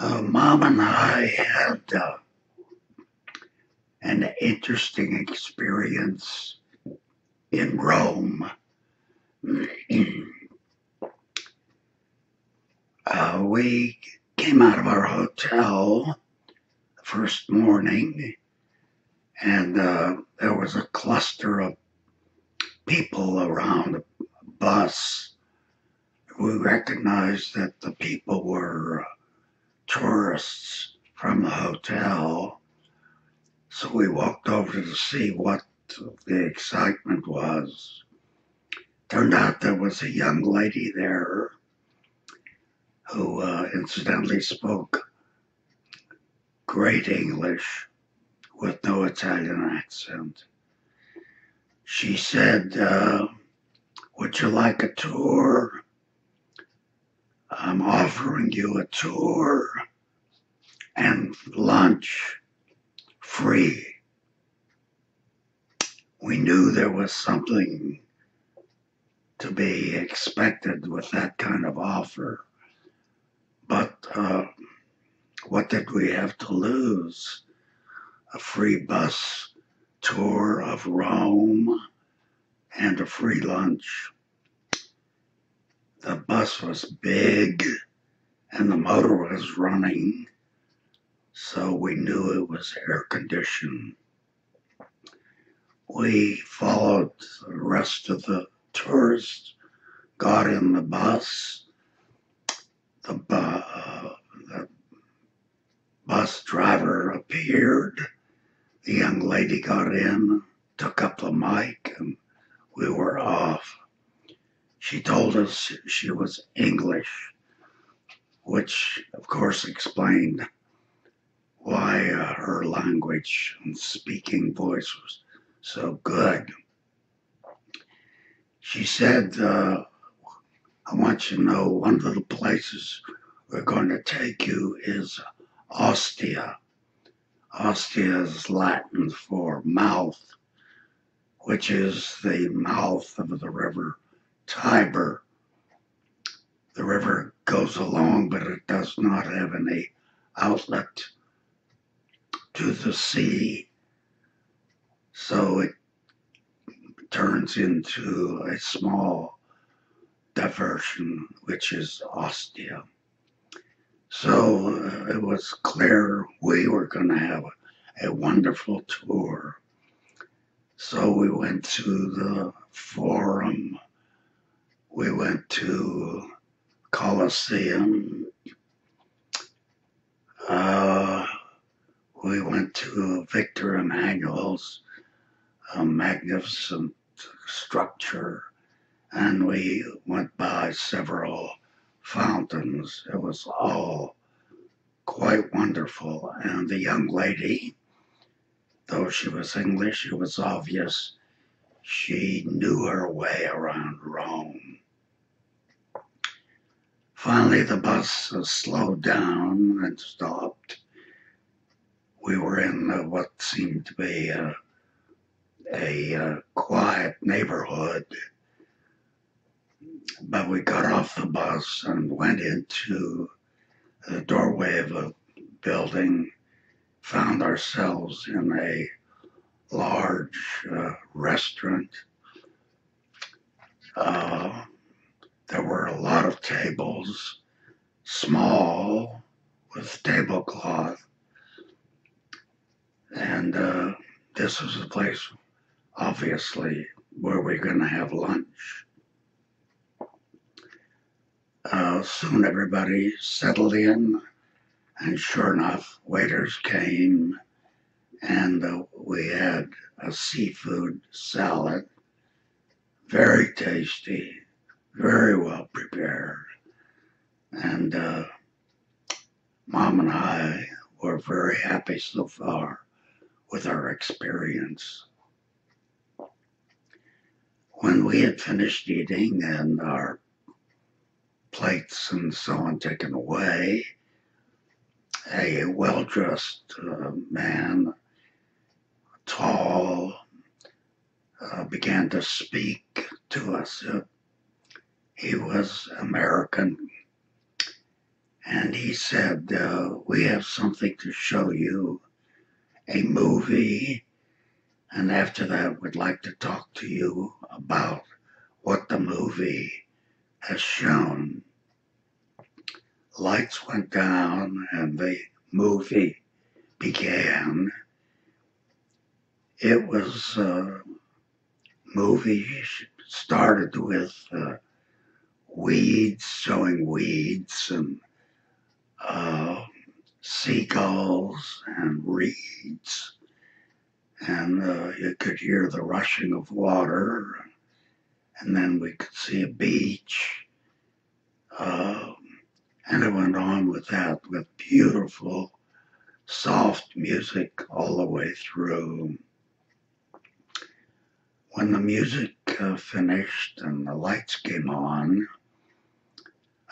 Mom and I had an interesting experience in Rome. We came out of our hotel the first morning, and there was a cluster of people around a bus. We recognized that the people were tourists from the hotel, so we walked over to see what the excitement was. Turned out there was a young lady there who incidentally spoke great English with no Italian accent. She said, would you like a tour? I'm offering you a tour and lunch free. We knew there was something to be expected with that kind of offer, but what did we have to lose? A free bus tour of Rome and a free lunch. The bus was big and the motor was running, so we knew it was air conditioned. We followed the rest of the tourists, got in the bus. The bus driver appeared. The young lady got in, took up the mic, and we were off. She told us she was English, which of course explained why her language and speaking voice was so good. She said, I want you to know one of the places we're going to take you is Ostia. Ostia is Latin for mouth, which is the mouth of the river Tiber. The river goes along, but it does not have any outlet to the sea, so it turns into a small diversion, which is Ostia. So it was clear we were going to have a wonderful tour. So we went to the Forum, we went to Colosseum, we went to Victor Emmanuel's magnificent structure, and we went by several fountains. It was all quite wonderful, and the young lady, though she was English, it was obvious she knew her way around Rome. Finally, the bus slowed down and stopped. We were in what seemed to be a quiet neighborhood, but we got off the bus and went into the doorway of a building, found ourselves in a large restaurant. There were a lot of tables, small, with tablecloth, and this was a place, obviously, where we're going to have lunch. Soon everybody settled in, and sure enough, waiters came, and we had a seafood salad, very tasty, very well prepared, and Mom and I were very happy so far with our experience. When we had finished eating and our plates and so on taken away, a well-dressed man, tall, began to speak to us. He was American, And he said, we have something to show you, a movie, and after that we'd like to talk to you about what the movie has shown. Lights went down and the movie began. It was a movie started with weeds, showing weeds and seagulls and reeds, and you could hear the rushing of water, and then we could see a beach, and it went on with that, with beautiful, soft music all the way through. When the music finished and the lights came on,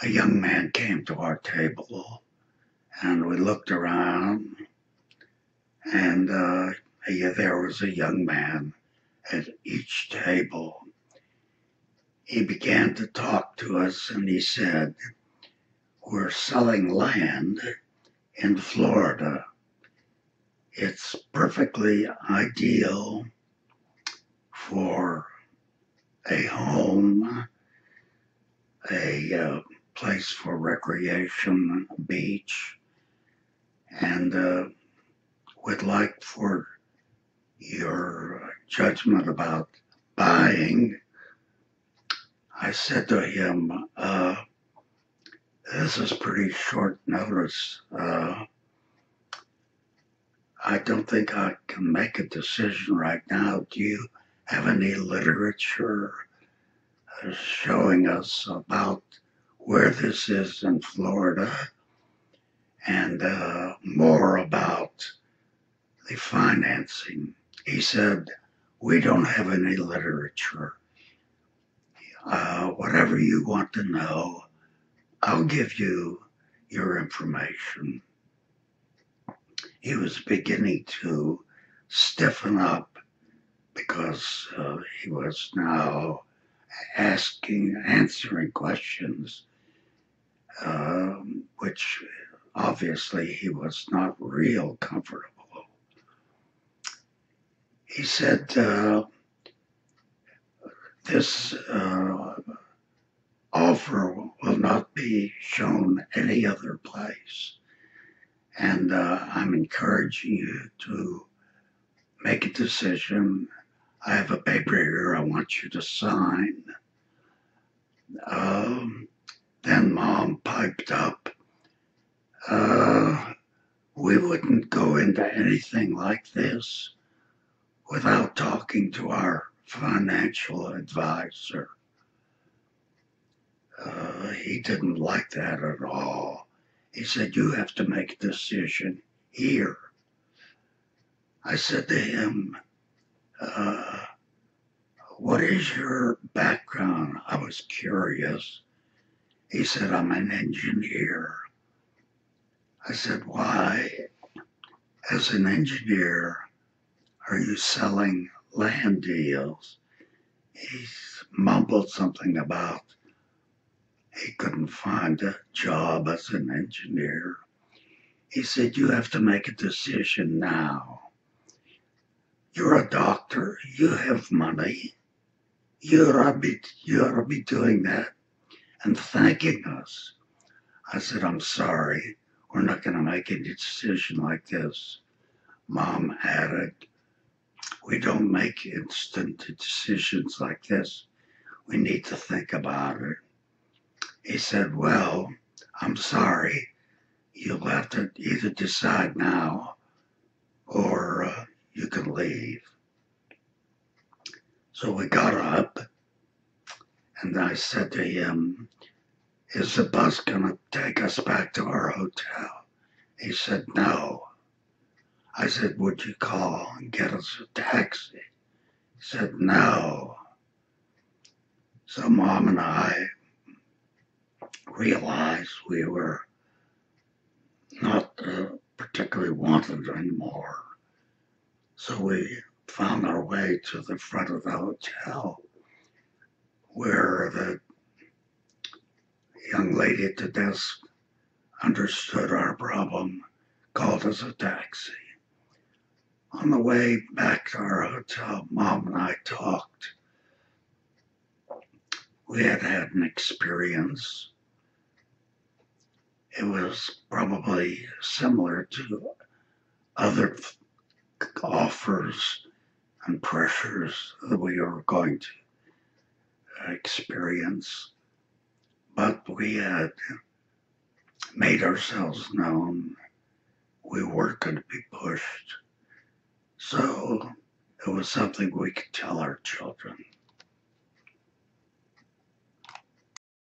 a young man came to our table, and we looked around, and there was a young man at each table. He began to talk to us, and he said, we're selling land in Florida. It's perfectly ideal for a home, a place for recreation, a beach, and would like for your judgment about buying. I said to him, this is pretty short notice. I don't think I can make a decision right now. Do you have any literature showing us about where this is in Florida and more about the financing? He said, we don't have any literature. Whatever you want to know, I'll give you your information. He was beginning to stiffen up because he was now answering questions, which obviously he was not real comfortable. He said, this offer will not be shown any other place. And I'm encouraging you to make a decision. I have a paper here I want you to sign. Then Mom piped up, we wouldn't go into anything like this without talking to our financial advisor. He didn't like that at all. He said, you have to make a decision here. I said to him, what is your background? I was curious. He said, I'm an engineer. I said, why, as an engineer, are you selling land deals? He mumbled something about he couldn't find a job as an engineer. He said, you have to make a decision now. You're a doctor, you have money. You ought to be doing that and thanking us. I said, I'm sorry, we're not going to make any decision like this. Mom added, we don't make instant decisions like this. We need to think about it. He said, well, I'm sorry. You'll have to either decide now or you can leave. So we got up and I said to him, is the bus going to take us back to our hotel? He said, no. I said, would you call and get us a taxi? He said, no. So Mom and I realized we were not particularly wanted anymore. So we found our way to the front of the hotel where the young lady at the desk understood our problem, called us a taxi. On the way back to our hotel, Mom and I talked. We had had an experience. It was probably similar to other offers and pressures that we were going to experience. But we had made ourselves known. We weren't going to be pushed. So it was something we could tell our children.